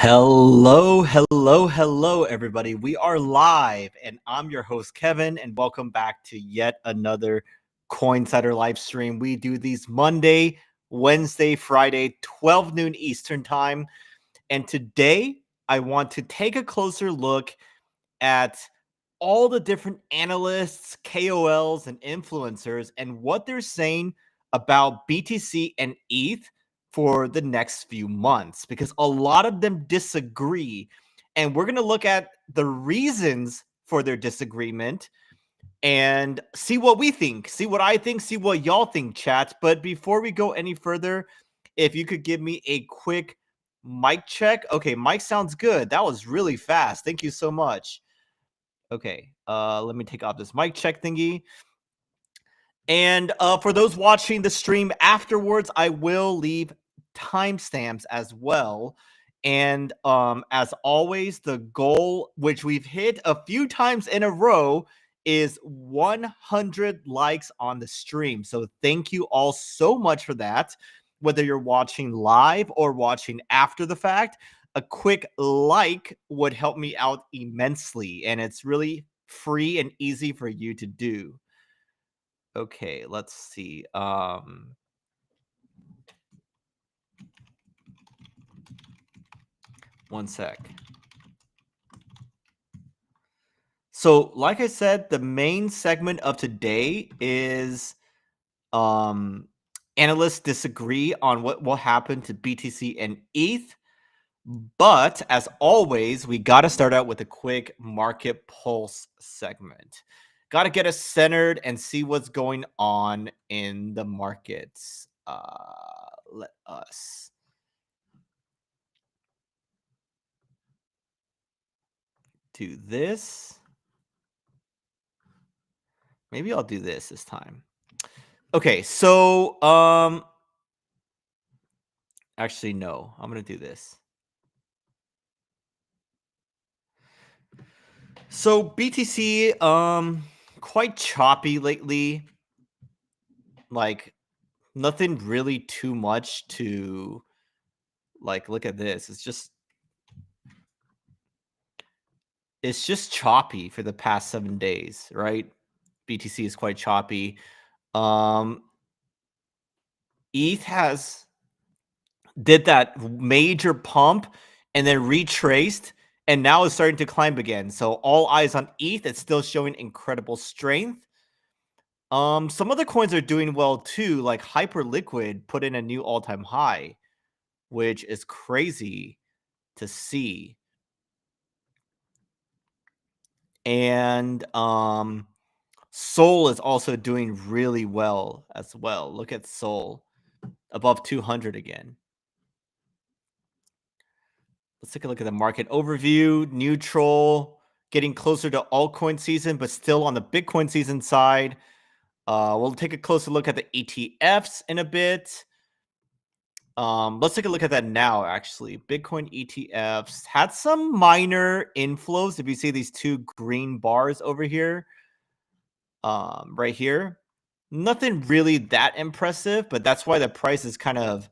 Hello, everybody. We are live, and I'm your host, Kevin, and welcome back to yet another Coinsider live stream. We do these Monday, Wednesday, Friday, 12 noon Eastern time. And today, I want to take a closer look at all the different analysts, KOLs, and influencers and what they're saying about BTC and ETH for the next few months, because a lot of them disagree. And we're going to look at the reasons for their disagreement and see what we think, see what I think, see what y'all think, chat. But before we go any further, if you could give me a quick mic check. Okay, mic sounds good. That was really fast. Thank you so much. Okay, let me take off this mic check thingy. And for those watching the stream afterwards, I will leave timestamps as well. And as always, the goal, which we've hit a few times in a row, is 100 likes on the stream. So thank you all so much for that. Whether you're watching live or watching after the fact, a quick like would help me out immensely. And it's really free and easy for you to do. Okay, let's see. One sec. So, like I said, the main segment of today is analysts disagree on what will happen to BTC and ETH. But as always, we got to start out with a quick market pulse segment. Got to get us centered and see what's going on in the markets. Let us do this. Maybe I'll do this time. Okay, so actually no, I'm going to do this. So BTC quite choppy lately. Like nothing really too much to like look at this. It's just choppy for the past 7 days, right? BTC is quite choppy. ETH did that major pump and then retraced and now is starting to climb again. So all eyes on ETH. It's still showing incredible strength. Some other coins are doing well too, like Hyperliquid put in a new all-time high, which is crazy to see. And Sol is also doing really well as well. Look at Sol, above 200 again. Let's take a look at the market overview. Neutral, getting closer to altcoin season, but still on the Bitcoin season side. We'll take a closer look at the ETFs in a bit. Let's take a look at that now, actually. Bitcoin ETFs had some minor inflows. If you see these two green bars over here, right here, nothing really that impressive, but that's why the price is kind of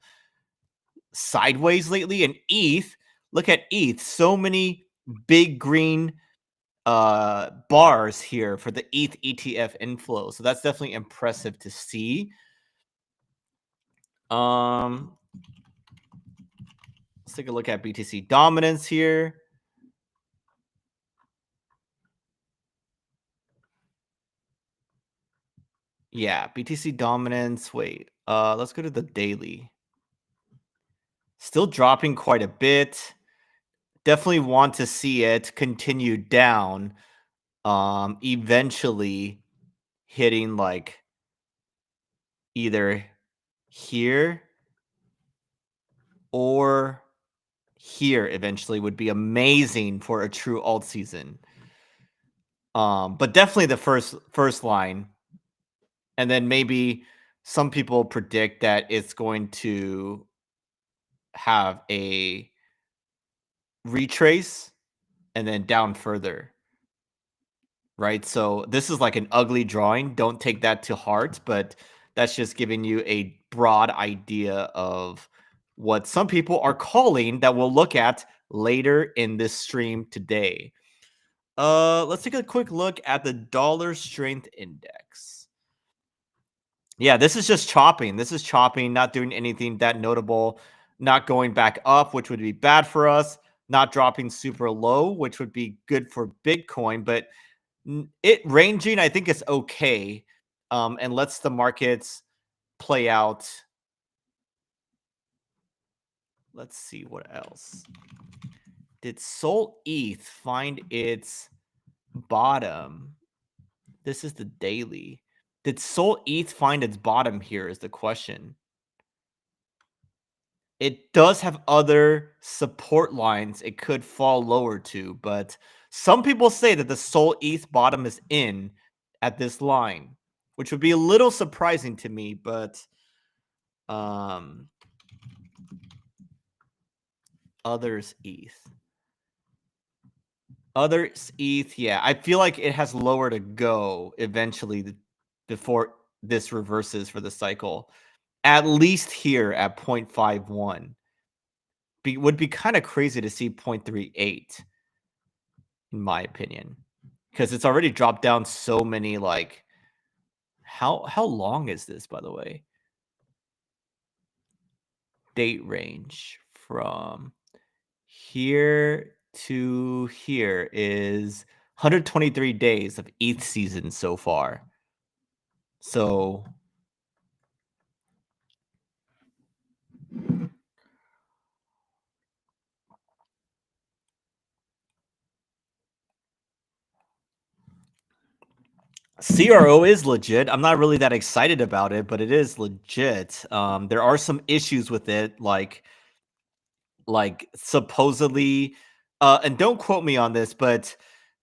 sideways lately. And ETH, look at ETH, so many big green bars here for the ETH ETF inflow. So that's definitely impressive to see. Let's take a look at BTC dominance here. Yeah, BTC dominance. Wait, let's go to the daily. Still dropping quite a bit. Definitely want to see it continue down. Eventually hitting like either here or here eventually would be amazing for a true alt season. But definitely the first line. And then maybe some people predict that it's going to have a retrace and then down further. Right? So this is like an ugly drawing. Don't take that to heart, but that's just giving you a broad idea of what some people are calling that we'll look at later in this stream today. Let's take a quick look at the dollar strength index. Yeah, this is just chopping. This is chopping, not doing anything that notable, not going back up, which would be bad for us, not dropping super low, which would be good for Bitcoin, but it ranging, I think, is okay, and lets the markets play out. Let's see what else. Did Sol ETH find its bottom? This is the daily. Did Sol ETH find its bottom here is the question. It does have other support lines it could fall lower to, but some people say that the Sol ETH bottom is in at this line, which would be a little surprising to me, but others ETH. Others ETH, yeah. I feel like it has lower to go eventually before this reverses for the cycle. At least here at 0.51. Would be kind of crazy to see 0.38, in my opinion. Because it's already dropped down so many, like, how long is this, by the way? Date range from here to here is 123 days of ETH season so far. So CRO is legit. I'm not really that excited about it, but it is legit. There are some issues with it, like supposedly, and don't quote me on this, but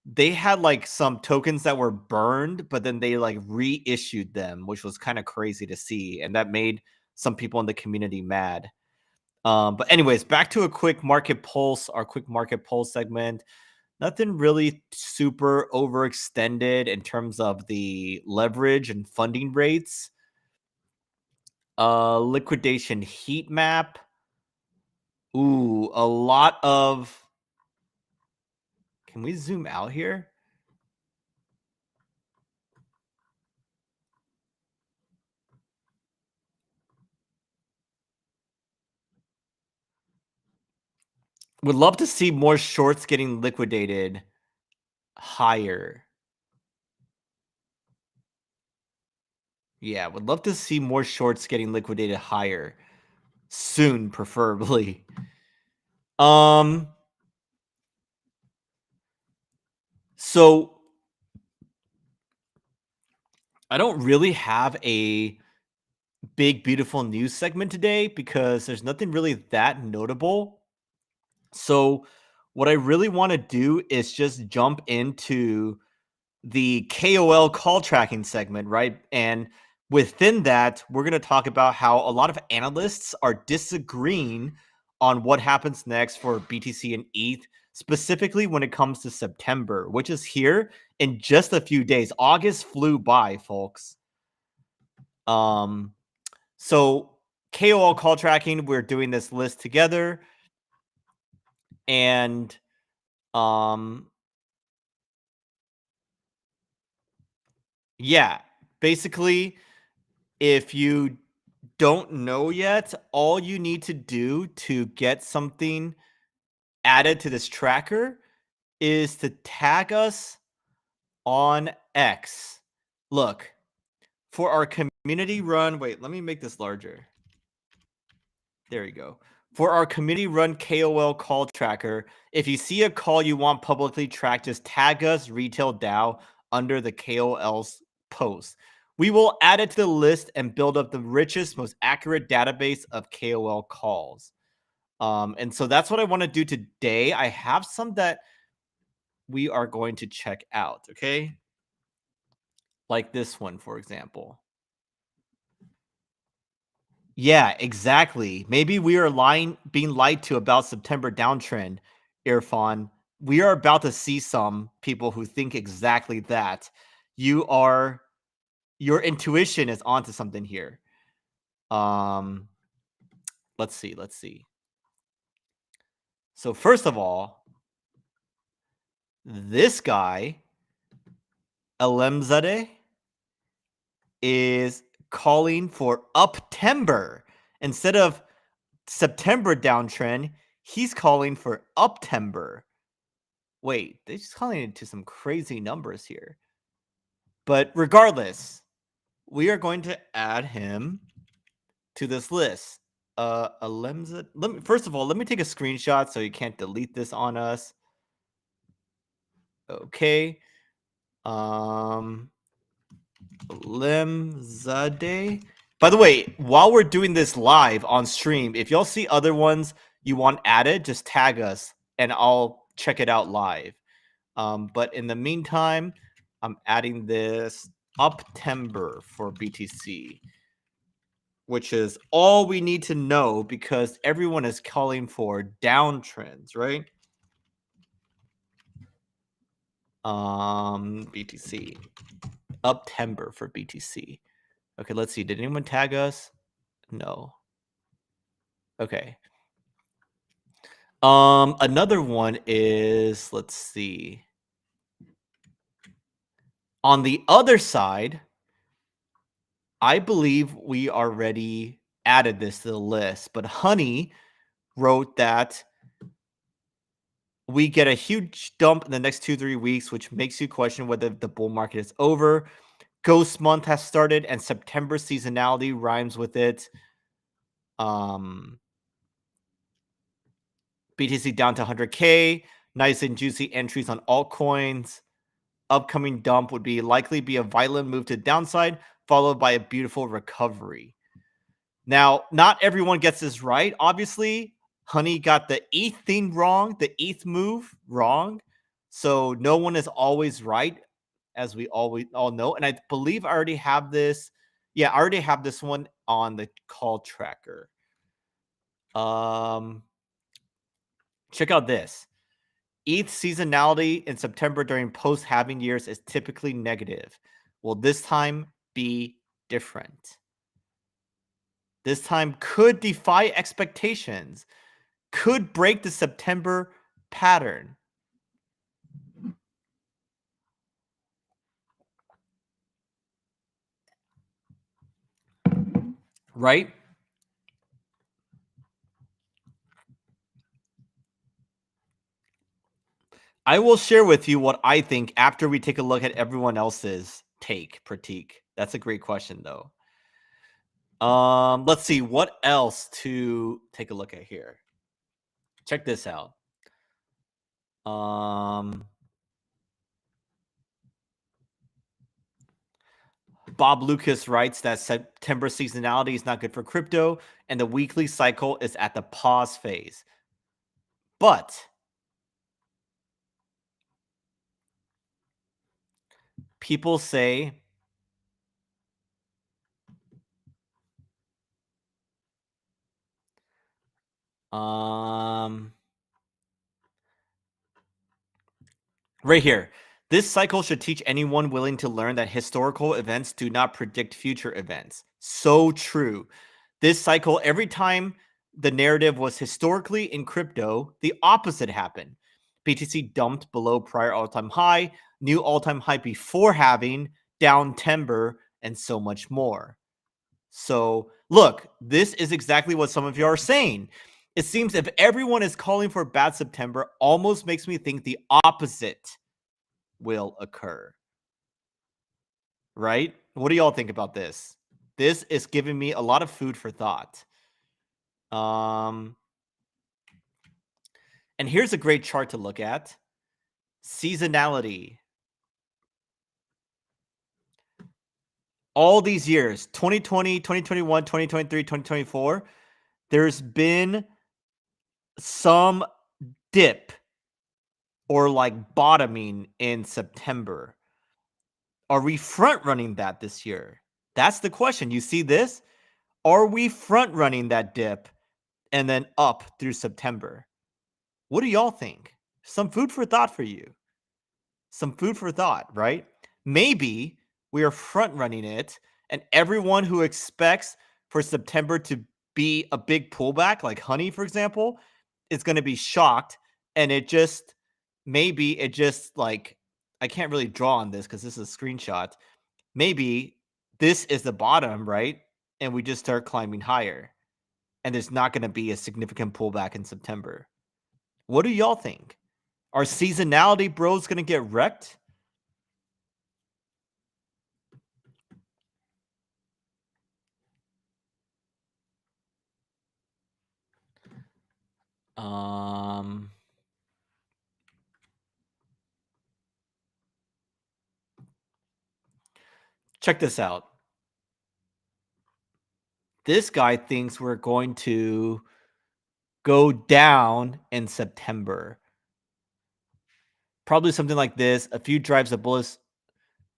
they had like some tokens that were burned, but then they like reissued them, which was kind of crazy to see, and that made some people in the community mad. But anyways, back to a quick market pulse, our quick market pulse segment. Nothing really super overextended in terms of the leverage and funding rates. Liquidation heat map. Ooh, a lot of. Can we zoom out here? Would love to see more shorts getting liquidated higher. Yeah, would love to see more shorts getting liquidated higher soon, preferably. So I don't really have a big beautiful news segment today because there's nothing really that notable. So what I really want to do is just jump into the KOL call tracking segment, right? And within that, we're going to talk about how a lot of analysts are disagreeing on what happens next for BTC and ETH, specifically when it comes to September, which is here in just a few days. August flew by, folks. So KOL call tracking, we're doing this list together, and yeah, basically, if you don't know yet, all you need to do to get something added to this tracker is to tag us on X. Look, for our community run, wait, let me make this larger. There you go. For our community run KOL call tracker, if you see a call you want publicly tracked, just tag us Retail DAO under the KOL's post. We will add it to the list and build up the richest, most accurate database of KOL calls. And so that's what I want to do today. I have some that we are going to check out, okay? Like this one, for example. Yeah, exactly. Maybe we are being lied to about September downtrend, Irfan. We are about to see some people who think exactly that. Your intuition is onto something here. Let's see. So first of all, this guy, Alemzadeh, is calling for Uptember. Instead of September downtrend, he's calling for Uptember. Wait, they're just calling it to some crazy numbers here. But regardless, we are going to add him to this list. Alemza. First of all, let me take a screenshot so you can't delete this on us. Okay. Lemzadeh. By the way, while we're doing this live on stream, if y'all see other ones you want added, just tag us and I'll check it out live. But in the meantime, I'm adding this Uptember for BTC, which is all we need to know because everyone is calling for downtrends, right? BTC. Uptember for BTC. Okay, let's see. Did anyone tag us? No. Okay. Another one is, let's see. On the other side, I believe we already added this to the list, but Honey wrote that we get a huge dump in the next 2-3 weeks, which makes you question whether the bull market is over. Ghost month has started, and September seasonality rhymes with it. BTC down to 100K. Nice and juicy entries on altcoins. Upcoming dump would likely be a violent move to downside, followed by a beautiful recovery. Now, not everyone gets this right. Obviously, Honey got the ETH thing wrong, the ETH move wrong. So no one is always right, as we all know. And I believe I already have this. Yeah, I already have this one on the call tracker. Check out this. ETH seasonality in September during post-halving years is typically negative. Will this time be different? This time could defy expectations, could break the September pattern. Right? I will share with you what I think after we take a look at everyone else's critique. That's a great question, though. Let's see what else to take a look at here. Check this out. Bob Lucas writes that September seasonality is not good for crypto, and the weekly cycle is at the pause phase. But people say right here, this cycle should teach anyone willing to learn that historical events do not predict future events. So true. This cycle, every time the narrative was historically in crypto, the opposite happened. BTC dumped below prior all-time high, new all-time high before halving, down timber, and so much more. So look, this is exactly what some of you are saying. It seems if everyone is calling for bad September, almost makes me think the opposite will occur. Right? What do y'all think about this? This is giving me a lot of food for thought. And here's a great chart to look at. Seasonality. All these years, 2020, 2021, 2023, 2024, there's been some dip or like bottoming in September. Are we front running that this year? That's the question. You see this? Are we front running that dip and then up through September? What do y'all think? Some food for thought for you. Some food for thought, right? Maybe we are front running it, and everyone who expects for September to be a big pullback, like Honey, for example, is going to be shocked, and it just like, I can't really draw on this because this is a screenshot. Maybe this is the bottom, right? And we just start climbing higher, and there's not going to be a significant pullback in September. What do y'all think? Are seasonality bros going to get wrecked? Check this out. This guy thinks we're going to go down in September. Probably something like this. A few drives of bullets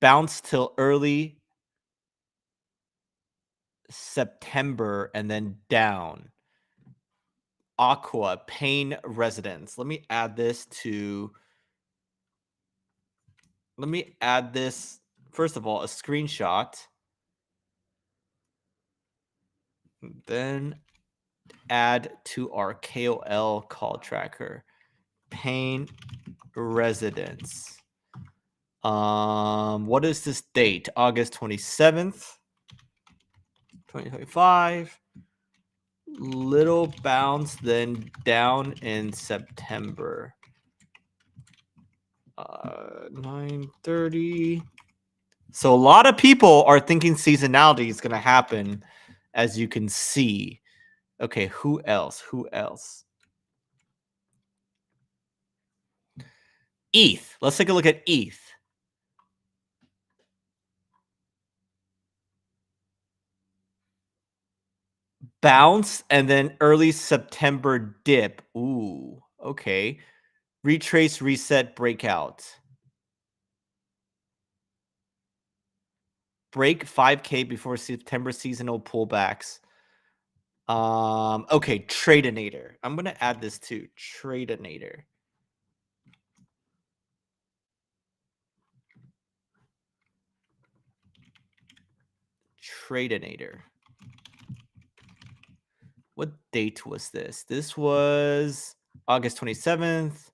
bounce till early September and then down. Aqua, Pain Residence. Let me add this. First of all, a screenshot. Then add to our KOL call tracker. Pain Residence. What is this date? August 27th, 2025. Little bounce, then down in September. 9:30. So a lot of people are thinking seasonality is going to happen, as you can see. Okay, who else? ETH. Let's take a look at ETH. Bounce and then early September dip. Ooh, okay. Retrace, reset, breakout. Break 5K before September seasonal pullbacks. Okay, Tradeinator. I'm gonna add this too. Tradeinator. Tradeinator. What date was this? This was August 27th,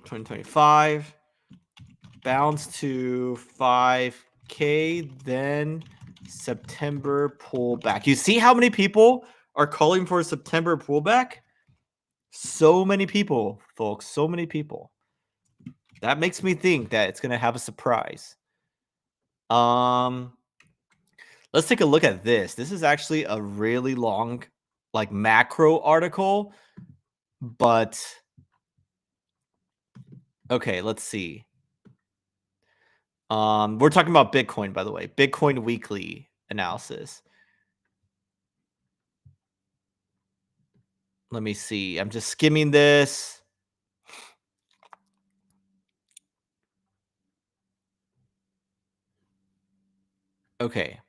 2025. Bounce to 5K, then September pullback. You see how many people are calling for a September pullback? So many people, folks. So many people. That makes me think that it's going to have a surprise. Let's take a look at this. This is actually a really long, like, macro article, but okay, let's see. We're talking about Bitcoin, by the way. Bitcoin weekly analysis. Let me see. I'm just skimming this. Okay.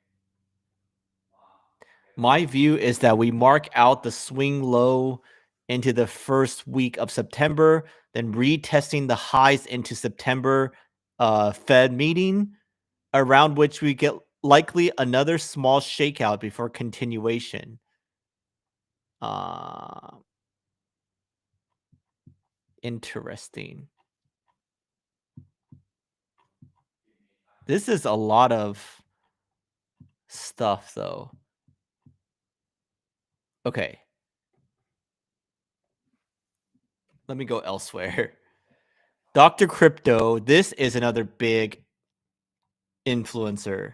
My view is that we mark out the swing low into the first week of September, then retesting the highs into September Fed meeting, around which we get likely another small shakeout before continuation. Interesting. This is a lot of stuff, though. Okay. Let me go elsewhere. Dr. Crypto, this is another big influencer.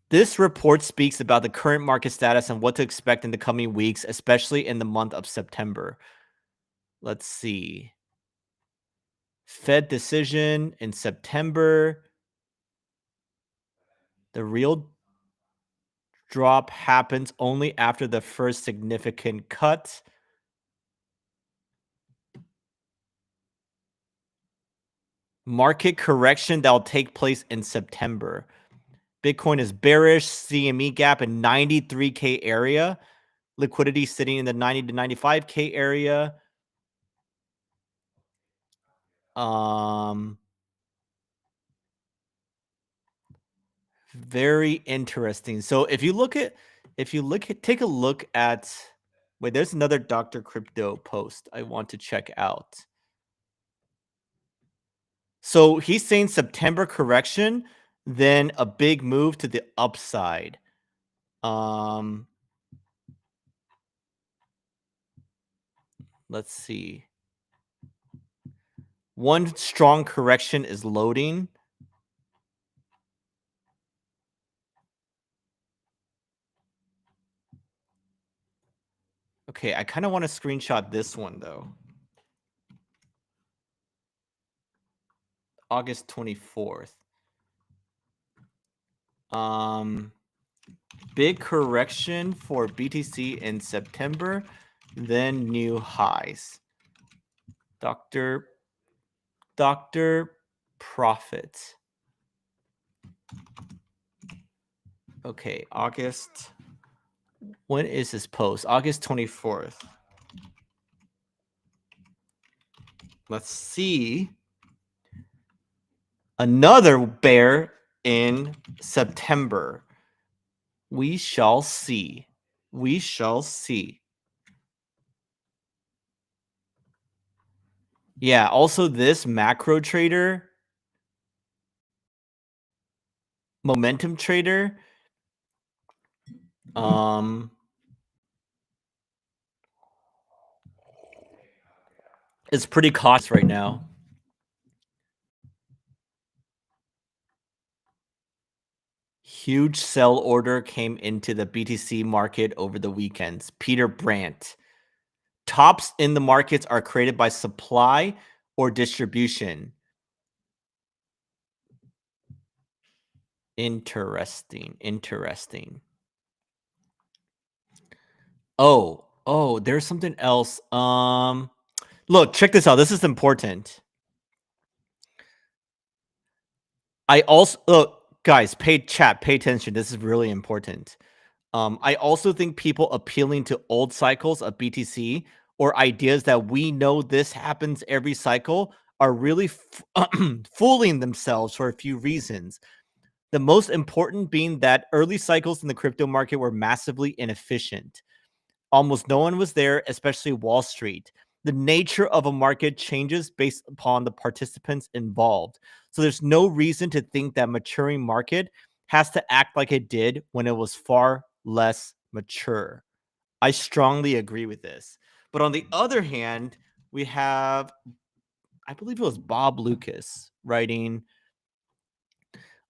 This report speaks about the current market status and what to expect in the coming weeks, especially in the month of September. Let's see. Fed decision in September. The real drop happens only after the first significant cut. Market correction that will take place in September. Bitcoin is bearish, CME gap in 93K area. Liquidity sitting in the 90 to 95K area. Very interesting. So if you take a look at, wait, there's another Dr. Crypto post I want to check out. So he's saying September correction, then a big move to the upside. Let's see. One strong correction is loading. Okay, I kind of want to screenshot this one though. August 24th. Big correction for BTC in September, then new highs. Dr. Profit. Okay, August. When is this post? August 24th. Let's see. Another bear in September. We shall see. We shall see. Yeah, also this macro trader, momentum trader, is pretty cautious right now. Huge sell order came into the BTC market over the weekends. Peter Brandt. Tops in the markets are created by supply or distribution. Interesting. Oh, there's something else. Look, check this out. This is important. I also look, guys, pay attention. This is really important. I also think people appealing to old cycles of BTC or ideas that we know this happens every cycle are really fooling themselves for a few reasons. The most important being that early cycles in the crypto market were massively inefficient. Almost no one was there, especially Wall Street. The nature of a market changes based upon the participants involved. So there's no reason to think that maturing market has to act like it did when it was far less mature. I strongly agree with this. But on the other hand, we have, I believe it was Bob Lucas writing,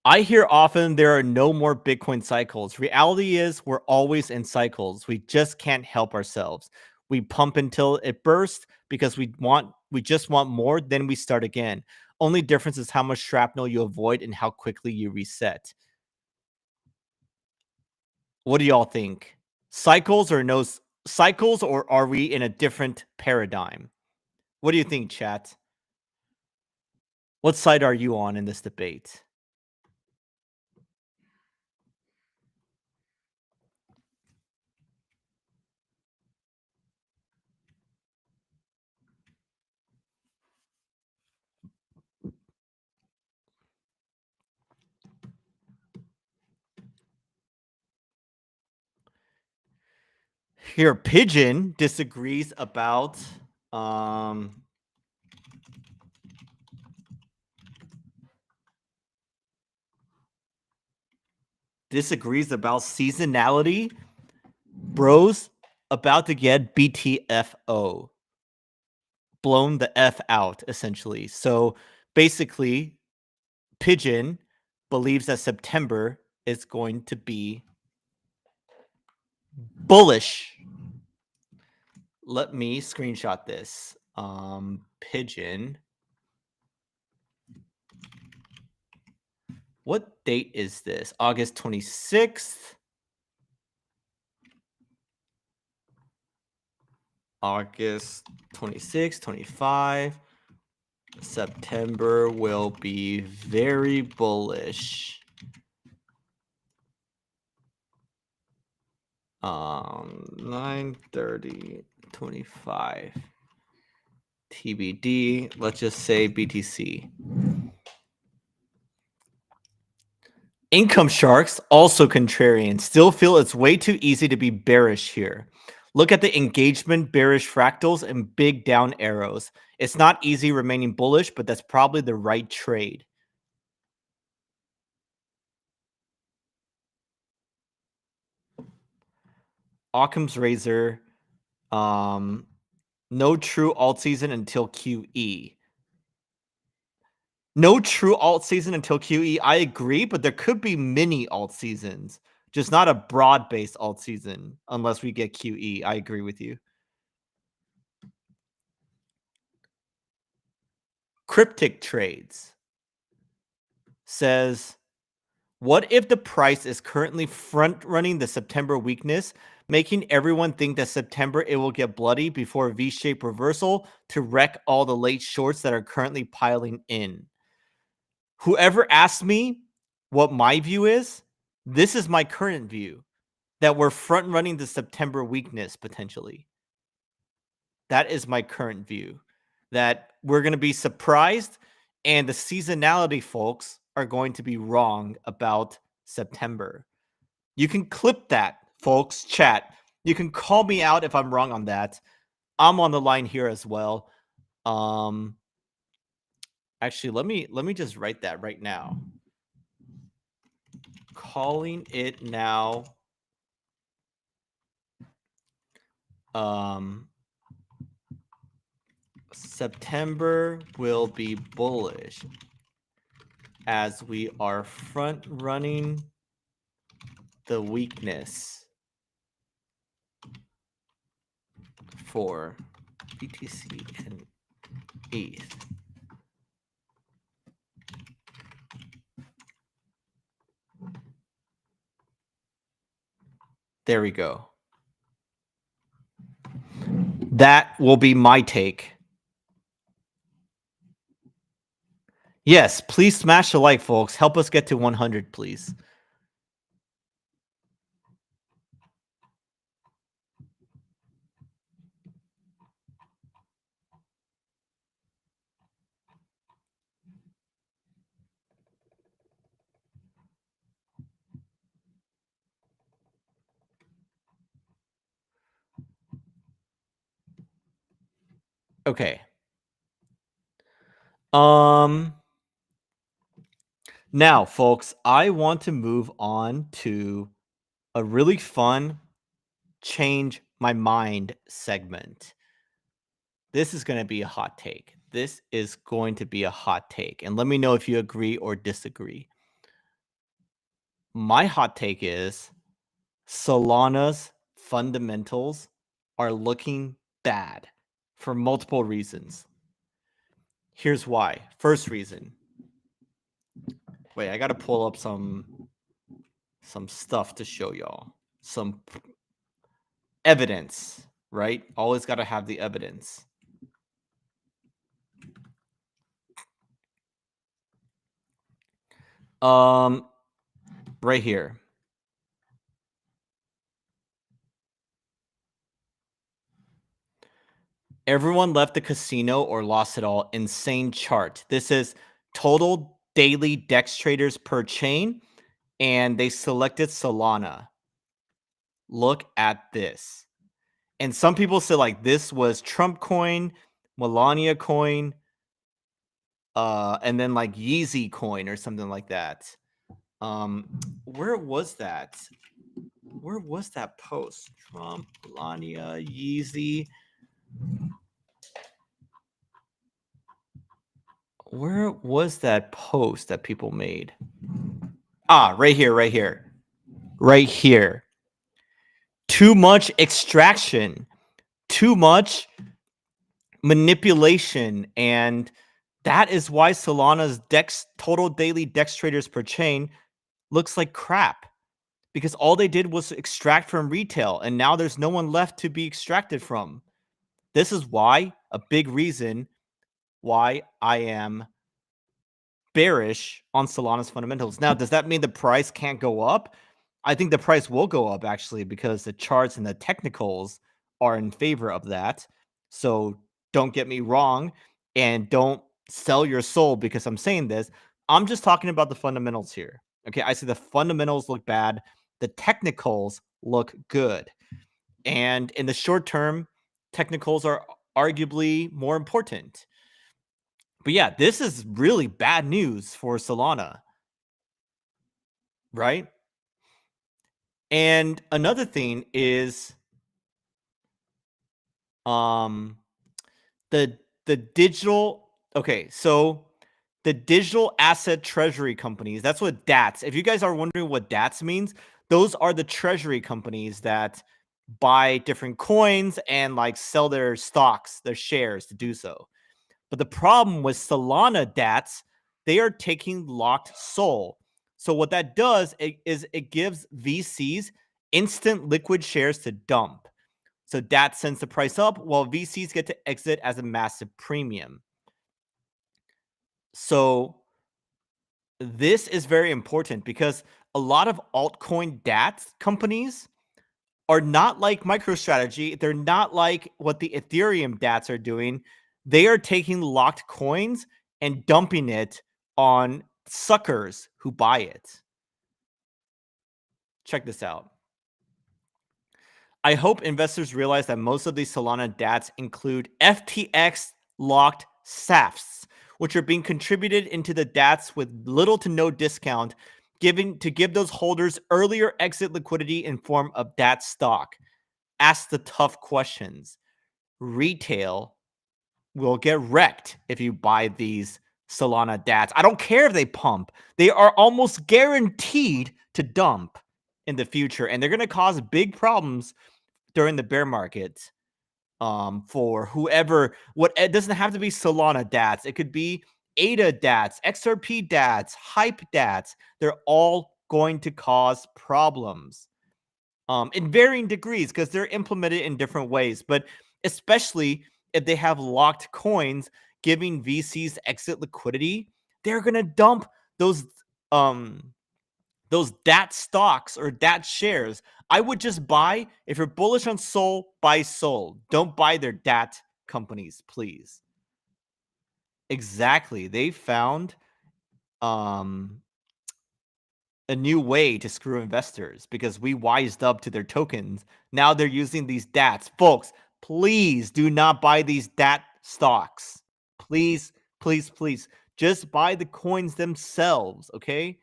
I hear often there are no more Bitcoin cycles. Reality is we're always in cycles. We just can't help ourselves. We pump until it bursts because we just want more, then we start again. Only difference is how much shrapnel you avoid and how quickly you reset. What do y'all think? Cycles or no cycles, or are we in a different paradigm? What do you think, chat? What side are you on in this debate? Here, Pigeon disagrees about seasonality. Bros about to get BTFO. Blown the F out, essentially. So basically, Pigeon believes that September is going to be bullish. Let me screenshot this. Pigeon. What date is this? August 26th. August 26, 25. September will be very bullish. 9/30/25. TBD. Let's just say BTC. Income sharks, also contrarian, still feel it's way too easy to be bearish here. Look at the engagement bearish fractals and big down arrows. It's not easy remaining bullish, but that's probably the right trade. Occam's razor. No true alt season until QE. No true alt season until QE. I agree, but there could be mini alt seasons, just not a broad-based alt season unless we get QE. I agree with you. Cryptic Trades says, what if the price is currently front running the September weakness, making everyone think that September it will get bloody before a V-shaped reversal to wreck all the late shorts that are currently piling in? Whoever asked me what my view is, this is my current view, that we're front running the September weakness potentially. That is my current view, that we're going to be surprised and the seasonality folks are going to be wrong about September. You can clip that, folks, chat. You can call me out if I'm wrong on that. I'm on the line here as well. Actually, let me just write that right now. Calling it now. September will be bullish as we are front running the weakness for BTC and ETH. There we go. That will be my take. Yes, please smash the like, folks. Help us get to 100, please. Okay. Now, folks, I want to move on to a really fun change my mind segment. This is going to be a hot take. This is going to be a hot take. And let me know if you agree or disagree. My hot take is Solana's fundamentals are looking bad for multiple reasons. Here's why. First reason. Wait, I got to pull up some stuff to show y'all. Some evidence, right? Always got to have the evidence. Right here. Everyone left the casino or lost it all. Insane chart. This is total daily DEX traders per chain, and they selected Solana. Look at this. And some people said like this was Trump coin, Melania coin, and then like Yeezy coin or something like that. Where was that? Where was that post? Trump, Melania, Yeezy. Where was that post that people made? Ah, right here, right here. Right here. Too much extraction, too much manipulation, and that is why Solana's DEX total daily DEX traders per chain looks like crap, because all they did was extract from retail, and now there's no one left to be extracted from. This is why, a big reason why I am bearish on Solana's fundamentals. Now, does that mean the price can't go up? I think the price will go up actually, because the charts and the technicals are in favor of that. So don't get me wrong, and don't sell your soul because I'm saying this. I'm just talking about the fundamentals here. Okay, I see the fundamentals look bad. The technicals look good. And in the short term, technicals are arguably more important. But yeah, this is really bad news for Solana, right? And another thing is um the digital okay, so the digital asset treasury companies, that's what DATs. If you guys are wondering what DATs means, those are the treasury companies that buy different coins and like sell their stocks, their shares to do so. But the problem with Solana DATs, they are taking locked SOL. So what that does is it gives VCs instant liquid shares to dump. So DAT sends the price up while VCs get to exit as a massive premium. So this is very important because a lot of altcoin DAT companies are not like MicroStrategy. They're not like what the Ethereum DATs are doing. They are taking locked coins and dumping it on suckers who buy it. Check this out. I hope investors realize that most of these Solana DATs include FTX locked SAFs, which are being contributed into the DATs with little to no discount, to give those holders earlier exit liquidity in form of DAT stock. Ask the tough questions. Retail will get wrecked if you buy these Solana DATs. I don't care if they pump. They are almost guaranteed to dump in the future, and they're going to cause big problems during the bear market for whoever. What it doesn't have to be Solana DATs. It could be ADA DATs, XRP DATs, Hype DATs. They're all going to cause problems in varying degrees because they're implemented in different ways. But especially if they have locked coins giving VCs exit liquidity, they're gonna dump those DAT stocks or DAT shares. I would just buy, if you're bullish on Sol, buy Sol. Don't buy their DAT companies, please. Exactly. They found a new way to screw investors because we wised up to their tokens. Now they're using these DATs. Folks, please do not buy these DAT stocks. Please, please, please. Just buy the coins themselves, okay?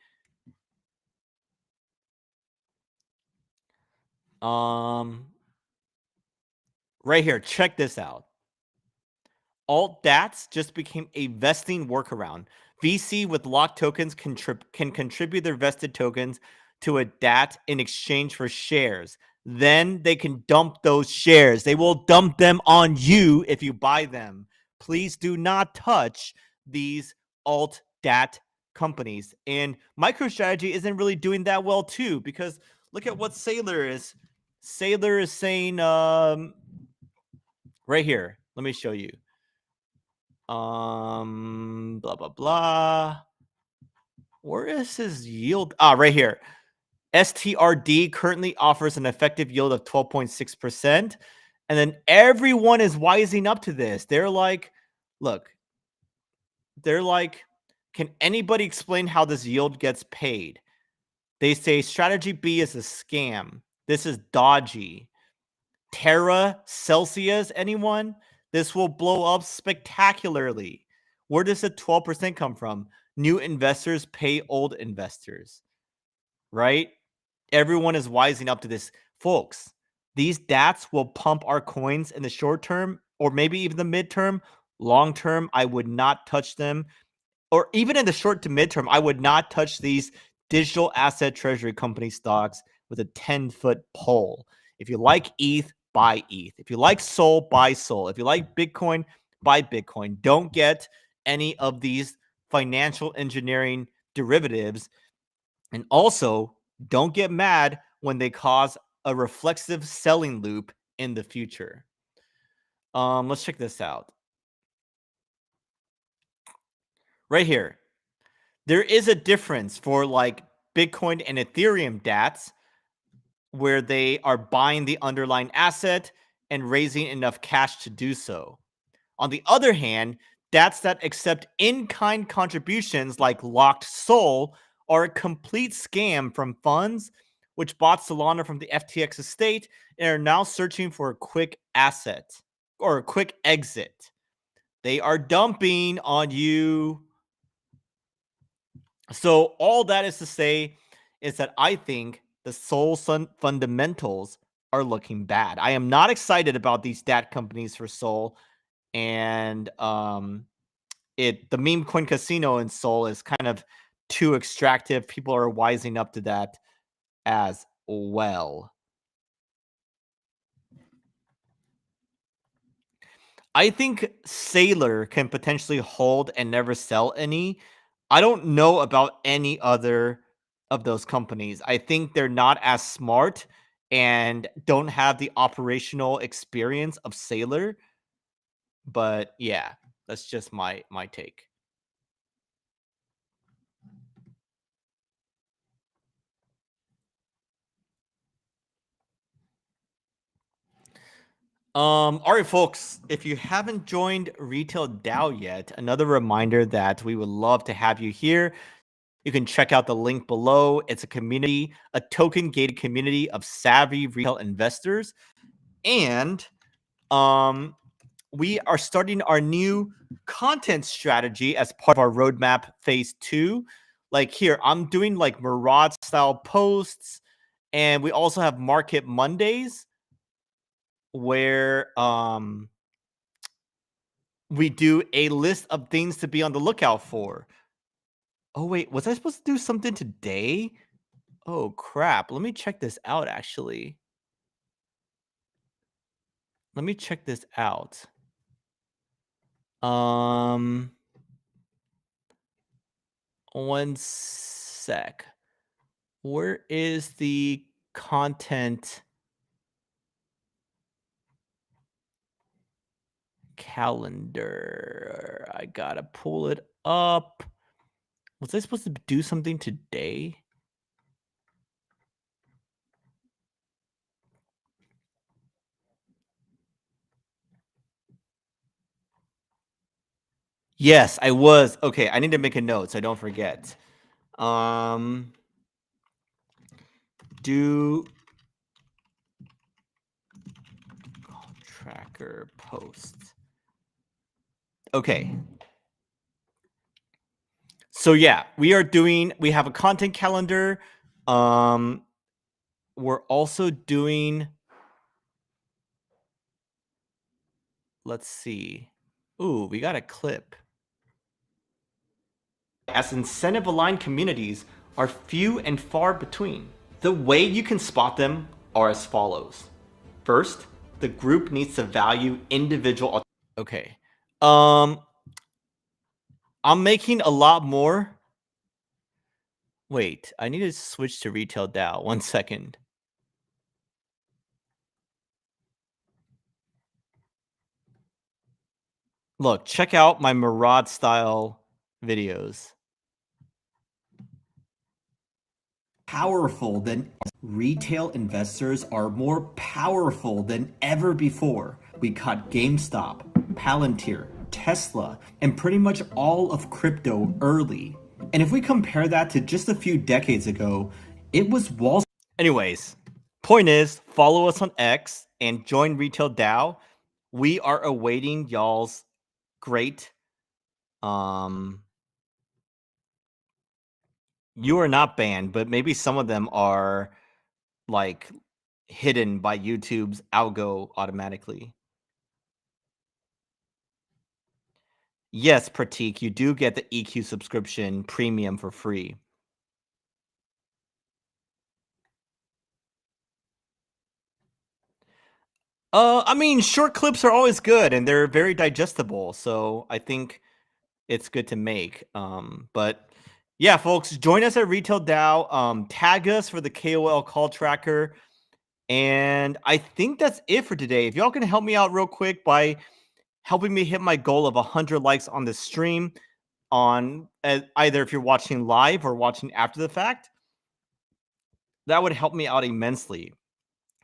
Right here, check this out. Alt DATs just became a vesting workaround. VC with locked tokens can contribute their vested tokens to a DAT in exchange for shares. Then they can dump those shares. They will dump them on you if you buy them. Please do not touch these alt DAT companies. And MicroStrategy isn't really doing that well too, because look at what Sailor is. Sailor is saying right here. Let me show you. Blah blah blah. Where is his yield? Right here. STRD currently offers an effective yield of 12.6%. And then everyone is wising up to this. They're like, look, can anybody explain how this yield gets paid? They say strategy B is a scam. This is dodgy. Terra, Celsius, anyone? This will blow up spectacularly. Where does the 12% come from? New investors pay old investors, right? Everyone is wising up to this. Folks, these DATs will pump our coins in the short term or maybe even the midterm. Long term, I would not touch them. Or even in the short to midterm, I would not touch these digital asset treasury company stocks with a 10-foot pole. If you like ETH, buy ETH. If you like Sol, buy Sol. If you like Bitcoin, buy Bitcoin. Don't get any of these financial engineering derivatives. And also, don't get mad when they cause a reflexive selling loop in the future. Let's check this out. Right here. There is a difference for like Bitcoin and Ethereum DATs where they are buying the underlying asset and raising enough cash to do so. On the other hand, DATs that accept in-kind contributions like locked SOL are a complete scam from funds which bought Solana from the FTX estate and are now searching for a quick asset or a quick exit. They are dumping on you. So all that is to say is that I think the Sol fundamentals are looking bad. I am not excited about these DAT companies for Sol, and the meme coin casino in Sol is kind of too extractive. People are wising up to that as well. I think Sailor can potentially hold and never sell any. I don't know about any other of those companies. I think they're not as smart and don't have the operational experience of Sailor. But yeah, that's just my take. All right, folks, if you haven't joined Retail DAO yet, another reminder that we would love to have you here. You can check out the link below. It's a community, a token gated community of savvy retail investors. And we are starting our new content strategy as part of our roadmap phase 2. Like here, I'm doing like Murad style posts, and we also have Market Mondays where we do a list of things to be on the lookout for. Oh wait, was I supposed to do something today? Oh crap, let me check this out actually. Let me check this out. One sec. Where is the content calendar? I gotta pull it up. Was I supposed to do something today? Yes, I was. Okay, I need to make a note so I don't forget. Do call tracker post. Okay. So yeah, we have a content calendar. We're also doing, let's see. Ooh, we got a clip. As incentive aligned communities are few and far between. The way you can spot them are as follows. First, the group needs to value individual. Okay. I'm making a lot more. Wait, I need to switch to Retail DAO. 1 second. Look, check out my Murad style videos. Powerful than retail investors are more powerful than ever before. We caught GameStop, Palantir, Tesla, and pretty much all of crypto early. And if we compare that to just a few decades ago, it was Wall Street. Anyways, point is, follow us on X and join Retail DAO. We are awaiting y'all's great you are not banned, but maybe some of them are like hidden by YouTube's algo automatically. Yes, Pratik, you do get the EQ subscription premium for free. I mean, short clips are always good and they're very digestible, so I think it's good to make. But yeah, folks, join us at Retail DAO. Tag us for the KOL Call Tracker. And I think that's it for today. If y'all can help me out real quick by helping me hit my goal of 100 likes on this stream, on either if you're watching live or watching after the fact, that would help me out immensely.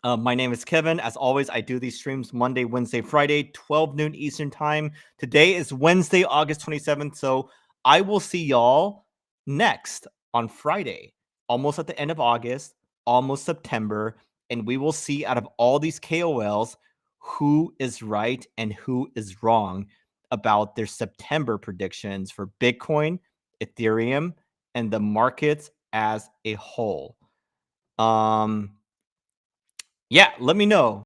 My name is Kevin. As always, I do these streams Monday, Wednesday, Friday, 12 noon Eastern time. Today is Wednesday, August 27th. So I will see y'all next on Friday, almost at the end of August, almost September, and we will see out of all these KOLs who is right and who is wrong about their September predictions for Bitcoin, Ethereum, and the markets as a whole. Yeah, let me know